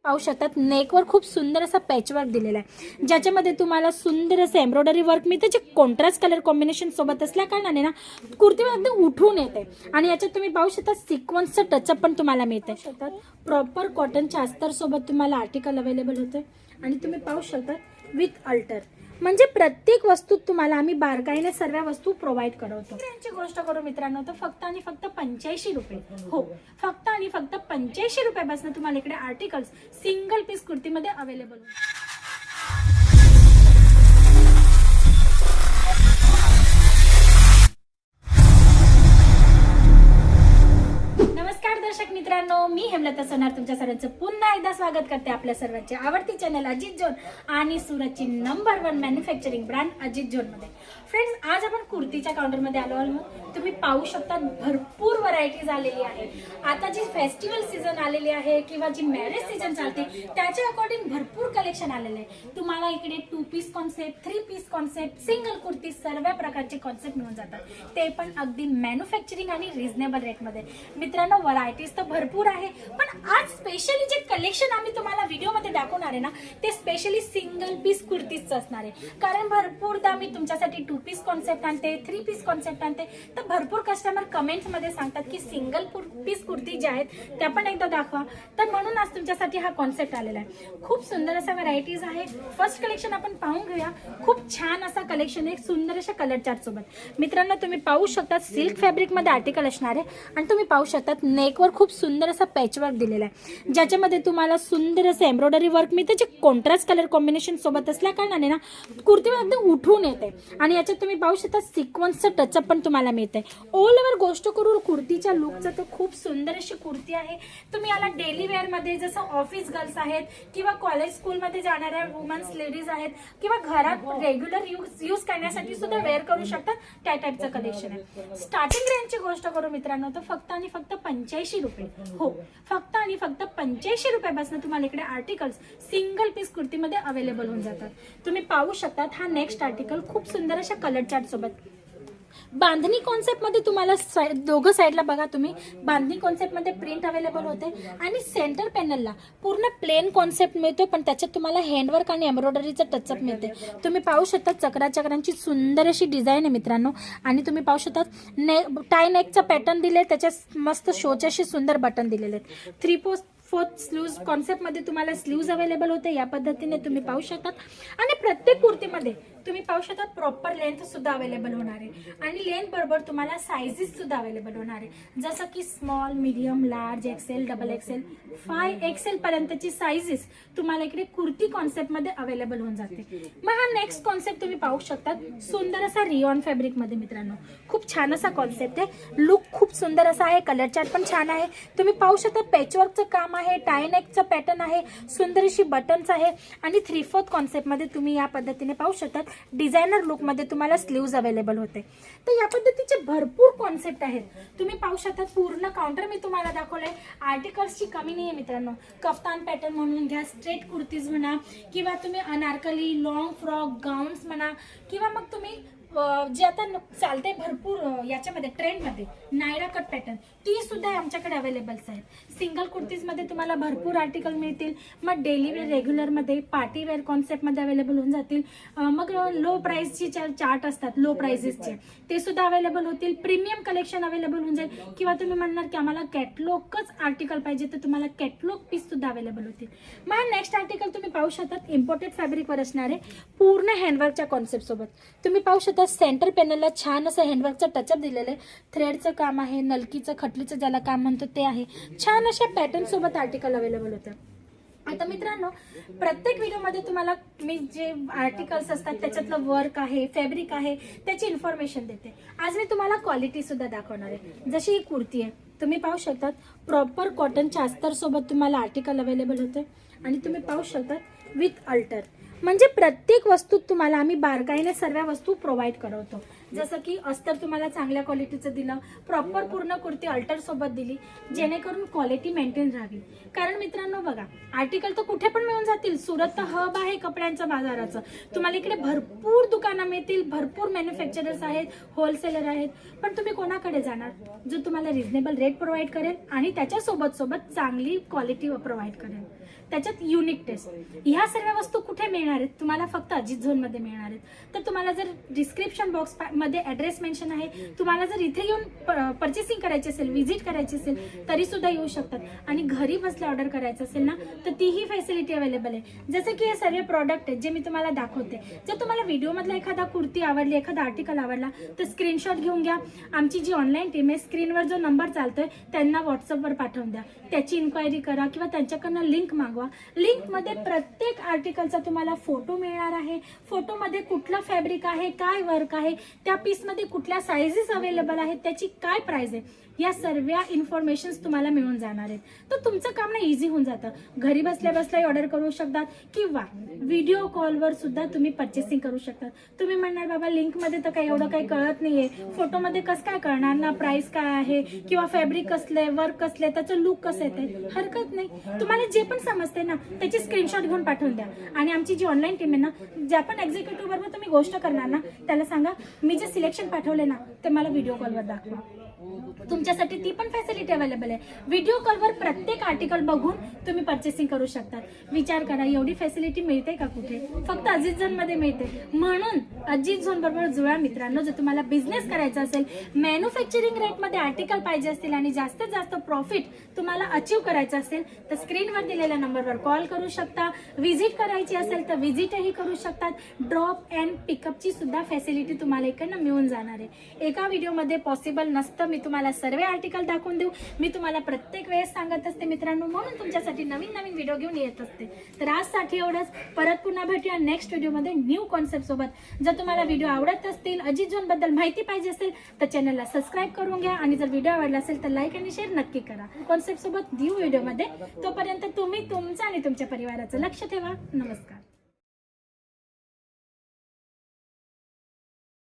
पाहू शकतात नेकवर खूप सुंदर असा पॅचवर्क दिलेला आहे, ज्याच्यामध्ये तुम्हाला सुंदर असं एम्ब्रॉयडरी वर्क मिळते, जे कॉन्ट्रास्ट कलर कॉम्बिनेशन सोबत असल्या कारणाने ना कुर्तीमध्ये उठून येते. आणि याच्यात तुम्ही पाहू शकता सिक्वन्सचं टचअप पण तुम्हाला मिळते. प्रॉपर कॉटनच्या अस्तर सोबत तुम्हाला आर्टिकल अवेलेबल होते आणि तुम्ही पाहू शकता विथ अल्टर, म्हणजे प्रत्येक वस्तूत तुम्हाला आम्ही बारकाईने सर्व वस्तू प्रोव्हाइड करवतो. यांची गोष्ट करू मित्रांनो तर फक्त आणि फक्त 85 रुपये, हो फक्त आणि फक्त 85 रुपयापासून तुम्हाला इकडे आर्टिकल्स सिंगल पीस कुर्तीमध्ये अवेलेबल होतात. दर्शक मित्रांनो, मी हेमलता सोनार तुमच्या सर्वांचं पुन्हा एकदा स्वागत करते आपल्या सर्वांचे आवडती चॅनल अजित जोन आणि सुरतची number 1 manufacturing brand Ajit Zone मध्ये. फ्रेंड्स, आज आपण कुर्तीच्या काउंटरमध्ये आलो आहोत. तुम्ही पाहू शकता भरपूर व्हरायटीज आलेली आहे. आता जी फेस्टिवल सीझन आलेली आहे किंवा जी मॅरेज सीझन चालते त्याच्या अकॉर्डिंग भरपूर कलेक्शन आलेलं आहे. तुम्हाला इकडे 2 piece concept, 3 piece concept, single kurti सर्व प्रकारचे कॉन्सेप्ट मिळून जातात, ते पण अगदी मॅन्युफॅक्चरिंग आणि रिझनेबल रेटमध्ये. मित्रांनो, व्हरायटीज तर भरपूर आहे, पण आज स्पेशली जे कलेक्शन आम्ही तुम्हाला व्हिडिओमध्ये दाखवणार आहे ना ते स्पेशली सिंगल पीस कुर्तीच असणार आहे. कारण भरपूरदा मी तुमच्यासाठी 2 पीस कॉन्सेप्ट आणते, 3 पीस कॉन्सेप्ट आणते, तर भरपूर कस्टमर कमेंट्समध्ये सांगतात की सिंगल पीस कुर्ती ज्या आहेत त्या पण एकदा दाखवा. तर म्हणून आज तुमच्यासाठी हा कॉन्सेप्ट आलेला आहे. खूप सुंदर असा व्हरायटीज आहे. फर्स्ट कलेक्शन आपण पाहून घेऊया. खूप छान असा कलेक्शन आहे, सुंदर अशा कलर चार्ट सोबत. मित्रांनो, तुम्ही पाहू शकता सिल्क फॅब्रिक मध्ये आर्टिकल असणार आहे आणि तुम्ही पाहू शकता नेकवर खूप सुंदर असा पॅचवर्क दिलेला आहे, ज्याच्यामध्ये तुम्हाला सुंदर असं एम्ब्रॉयडरी वर्क मिळते, जे कॉन्ट्रास्ट कलर कॉम्बिनेशन सोबत असल्या कारणाने ना कुर्तीमध्ये उठून येते. आणि याच्यात तुम्ही पाहू शकता सिक्वन्सचं टचअप पण तुम्हाला मिळते. ऑल ओव्हर गोष्ट करू कुर्तीच्या लुकचं तर खूप सुंदर अशी कुर्ती आहे. तुम्ही याला डेली वेअर मध्ये, जसं ऑफिस गर्ल्स आहेत किंवा कॉलेज स्कूलमध्ये जाणाऱ्या वुमन्स लेडीज आहेत किंवा घरात रेग्युलर यूज करण्यासाठी सुद्धा वेअर करू शकतात, त्या टाईपचं कलेक्शन आहे. स्टार्टिंग रेंजची गोष्ट करू मित्रांनो तर फक्त आणि फक्त 85 रुपये, हो फक्त आणि फक्त 85 रुपयापासून तुम्हाला इकडे आर्टिकल्स सिंगल पीस कुर्तीमध्ये अवेलेबल होऊन जातात. तुम्ही पाहू शकता हा नेक्स्ट आर्टिकल खूप सुंदर अशा कलर चार्ट सोबत. बांधणी कॉन्सेप्ट मध्ये तुम्हाला दोघं साईडला बघा, तुम्ही बांधणी कॉन्सेप्ट मध्ये प्रिंट अवेलेबल होते आणि सेंटर पॅनलला पूर्ण प्लेन कॉन्सेप्ट मिळतो, पण त्याच्यात तुम्हाला हँडवर्क आणि एम्ब्रॉयडरीचं टचअप मिळते. तुम्ही पाहू शकता चक्रांची सुंदर अशी डिझाईन आहे मित्रांनो. आणि तुम्ही पाहू शकता टाय नेकचा पॅटर्न दिले, त्याच्यात मस्त शोचे असे सुंदर बटन दिलेले आहेत. 3/4 स्लीव्ज कॉन्सेप्ट मध्ये तुम्हाला स्लीव्ज अवेलेबल होते, या पद्धतीने तुम्ही पाहू शकतात. आणि प्रत्येक कुर्तीमध्ये तुम्ही पाहू शकता प्रॉपर लेंथ सुद्धा अवेलेबल होणार आहे आणि लेंथ बरोबर तुम्हाला साइजेस सुद्धा अवेलेबल होणार आहे, जसं की small, medium, large, XL, double XL, 5XL पर्यंतची साइजेस तुम्हाला इकडे कुर्ती कॉन्सेप्ट मध्ये अवेलेबल होऊन जाते. मग हा नेक्स्ट कॉन्सेप्ट तुम्ही पाहू शकता सुंदर असा रियॉन फॅब्रिक मध्ये. मित्रांनो, खूप छान असा कॉन्सेप्ट आहे. लुक खूप सुंदर असा आहे, कलर चार्ट पण छान आहे. तुम्ही पाहू शकता पॅचवर्कचं काम आहे, टाय नेकचं पॅटर्न आहे, सुंदर अशी बटन्स आहे आणि 3/4 कॉन्सेप्ट मध्ये तुम्ही या पद्धतीने पाहू शकता. डिझायनर लुक मध्ये तुम्हाला स्लीव्ज अवेलेबल होते. तर या पद्धतीचे भरपूर कॉन्सेप्ट आहेत. तुम्ही पाहू शकता पूर्ण काउंटर मी तुम्हाला दाखवलंय. आर्टिकल्सची कमी नाही आहे मित्रांनो. कफ्तान पॅटर्न म्हणून घ्या, स्ट्रेट कुर्तीज म्हणा किंवा तुम्ही अनारकली, लॉंग फ्रॉक, गाऊन्स म्हणा किंवा मग तुम्ही जे आता चालते भरपूर याच्यामध्ये ट्रेंडमध्ये नायरा कट पॅटर्न, ती सुद्धा आमच्याकडे अवेलेबल्स आहेत. सिंगल कुर्तीजमध्ये तुम्हाला भरपूर आर्टिकल मिळतील. मग डेली वेअर, रेग्युलरमध्ये, पार्टी वेअर कॉन्सेप्टमध्ये अवेलेबल होऊन जातील. मग लो प्राइसची चार्ट असतात, लो प्राइसेसचे, ते सुद्धा अवेलेबल होतील. प्रीमियम कलेक्शन अवेलेबल होऊन जाईल. किंवा तुम्ही म्हणणार की आम्हाला कॅटलॉगच आर्टिकल पाहिजे, तर तुम्हाला कॅटलॉग पीस सुद्धा अवेलेबल होतील. मग नेक्स्ट आर्टिकल तुम्ही पाहू शकता इम्पोर्टेड फॅब्रिकवर असणारे पूर्ण हँडवर्कच्या कॉन्सेप्ट सोबत. तुम्ही पाहू शकता सेंटर पॅनलला छान असं हँडवर्कचं टचअप दिलेलं आहे. थ्रेडचं काम आहे, नलकीचं, खटलीचं ज्याला काम म्हणतो ते आहे. छान अशा पॅटर्न सोबत आर्टिकल अवेलेबल होतं. आता मित्रांनो, प्रत्येक व्हिडिओमध्ये तुम्हाला मी जे आर्टिकल्स असतात त्याच्यातलं वर्क आहे, फॅब्रिक आहे, त्याची इन्फॉर्मेशन देते. आज मी तुम्हाला क्वालिटी सुद्धा दाखवणार आहे. जशी ही कुर्ती आहे, तुम्ही पाहू शकता प्रॉपर कॉटनच्या अस्तर सोबत तुम्हाला आर्टिकल अवेलेबल होते आणि तुम्ही पाहू शकता विथ अल्टर, म्हणजे प्रत्येक वस्तूत तुम्हाला आम्ही बारकाईने सर्व वस्तू प्रोव्हाइड करवतो. जसं की अस्तर तुम्हाला चांगल्या क्वालिटीचं दिलं, प्रॉपर पूर्ण कुर्ती अल्टर सोबत दिली, जेणेकरून क्वालिटी मेंटेन राहावी. कारण मित्रांनो बघा, आर्टिकल तर कुठे पण मिळून जातील. सुरत तर हब आहे कपड्यांचं बाजाराचं. तुम्हाला इकडे भरपूर दुकानं मिळतील, भरपूर मॅन्युफॅक्चरर्स आहेत, होलसेलर आहेत, पण तुम्ही कोणाकडे जाणार जो तुम्हाला रिझनेबल रेट प्रोव्हाइड करेल आणि त्याच्या सोबत चांगली क्वालिटी प्रोव्हाइड करेल. त्याच्यात युनिक टेस्ट. ह्या सर्व वस्तू कुठे मिळणार आहेत तुम्हाला? फक्त अजित झोनमध्ये मिळणार आहेत. तर तुम्हाला जर डिस्क्रिप्शन बॉक्स मध्ये ऍड्रेस मेन्शन आहे, तुम्हाला जर इथे येऊन परचेसिंग करायची असेल, व्हिजिट करायची असेल तरी सुद्धा येऊ शकतात. आणि घरी बसल्या ऑर्डर करायचं असेल ना तर तीही फॅसिलिटी अवेलेबल आहे. जसं की हे सर्व प्रॉडक्ट आहेत जे मी तुम्हाला दाखवते. जर तुम्हाला व्हिडिओमधला एखादा कुर्ती आवडली, एखादा आर्टिकल आवडला तर स्क्रीनशॉट घेऊन घ्या. आमची जी ऑनलाईन टीम आहे, स्क्रीनवर जो नंबर चालतोय त्यांना व्हॉट्सअपवर पाठवून द्या. त्याची इन्क्वायरी करा किंवा त्यांच्याकडनं लिंक मागवा. लिंकमध्ये प्रत्येक आर्टिकलचा तुम्हाला फोटो मिळणार आहे. फोटोमध्ये कुठलं फॅब्रिक आहे, काय वर्क आहे, त्या पीसमध्ये कुठल्या साईजेस अवेलेबल आहेत, त्याची काय प्राइस आहे, या सर्व इन्फॉर्मेशन्स तुम्हाला मिळून जाणार आहेत. तर तुमचं काम ना इझी होऊन जातं. घरी बसल्या बसल्या ऑर्डर करू शकतात किंवा व्हिडिओ कॉलवर सुद्धा तुम्ही परचेसिंग करू शकतात. तुम्ही म्हणणार बाबा लिंकमध्ये तर काही एवढं काही कळत नाहीये, फोटोमध्ये कसं काय कळणार ना प्राइस काय आहे किंवा फॅब्रिक कसले, वर्क कसले, त्याचं लुक कसं येते. हरकत नाही, तुम्हाला जे पण समजते ना त्याची स्क्रीनशॉट घेऊन पाठवून द्या. आणि आमची जी ऑनलाईन टीम आहे ना, ज्या पण एक्झिक्युटिव्ह बरोबर तुम्ही गोष्ट करणार ना त्याला सांगा मी जे सिलेक्शन पाठवले ना ते मला व्हिडिओ कॉलवर दाखवा. तुमच्यासाठी ती पण फॅसिलिटी अवेलेबल आहे. व्हिडिओ कॉलवर प्रत्येक आर्टिकल बघून तुम्ही परचेसिंग करू शकतात. विचार करा एवढी फॅसिलिटी मिळते का कुठे? फक्त अजित झोन मध्ये मिळते. म्हणून अजित झोन बरोबर जुळा मित्रांनो. जर तुम्हाला बिझनेस करायचा असेल, मॅन्युफॅक्चरिंग रेटमध्ये आर्टिकल पाहिजे असतील आणि जास्तीत जास्त प्रॉफिट तुम्हाला अचीव करायचं असेल तर स्क्रीनवर दिलेल्या नंबरवर कॉल करू शकता. व्हिजिट करायची असेल तर व्हिजिटही करू शकतात. ड्रॉप अँड पिकअपची सुद्धा फॅसिलिटी तुम्हाला इकडनं मिळून जाणार आहे. एका व्हिडिओमध्ये पॉसिबल नसतं मी तुम्हाला सर्व आर्टिकल दाखवून देऊ. मी तुम्हाला प्रत्येक वेळेस सांगत असते मित्रांनो, म्हणून तुमच्यासाठी नवीन नवीन व्हिडिओ घेऊन येत असते. तर आजसाठी एवढंच. परत पुन्हा भेटूया नेक्स्ट व्हिडिओमध्ये न्यू कॉन्सेप्ट सोबत. जर तुम्हाला व्हिडिओ आवडत असतील, अजित झोन बद्दल माहिती पाहिजे असेल तर चॅनलला सबस्क्राईब करून घ्या. आणि जर व्हिडिओ आवडला असेल तर लाईक आणि शेअर नक्की करा. कॉन्सेप्ट सोबत न्यू व्हिडिओमध्ये. तोपर्यंत तुम्ही तुमचं आणि तुमच्या परिवाराचं लक्ष ठेवा. नमस्कार.